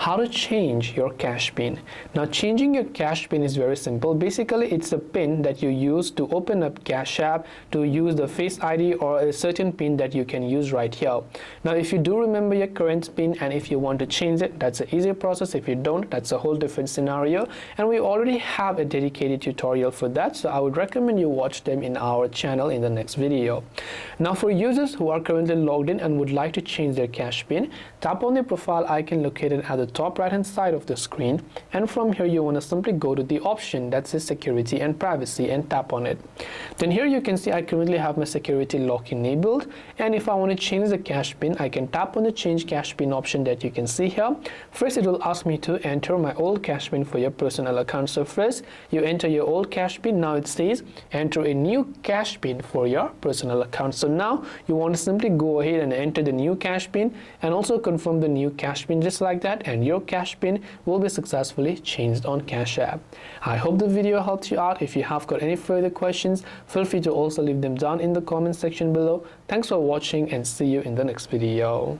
how to change your cash pin. Now changing your cash pin is very simple. Basically it's a pin that you use to open up Cash App, to use the Face ID or a certain pin that you can use right here. Now if you do remember your current pin and if you want to change it, that's an easy process. If you don't, that's a whole different scenario, and we already have a dedicated tutorial for that, so I would recommend you watch them in our channel in the next video. Now for users who are currently logged in and would like to change their cash pin, tap on the profile icon located at the top right hand side of the screen, and from here you want to simply go to the option that says security and privacy and tap on it. Then here you can see I currently have my security lock enabled, and if I want to change the cash pin, I can tap on the change cash pin option that you can see here. First it will ask me to enter my old cash pin for your personal account. So first you enter your old cash pin. Now it says enter a new cash pin for your personal account. So now you want to simply go ahead and enter the new cash pin and also confirm the new cash pin just like that, and your cash pin will be successfully changed on Cash App. I hope the video helped you out. If you have got any further questions, feel free to also leave them down in the comment section below. Thanks for watching and see you in the next video.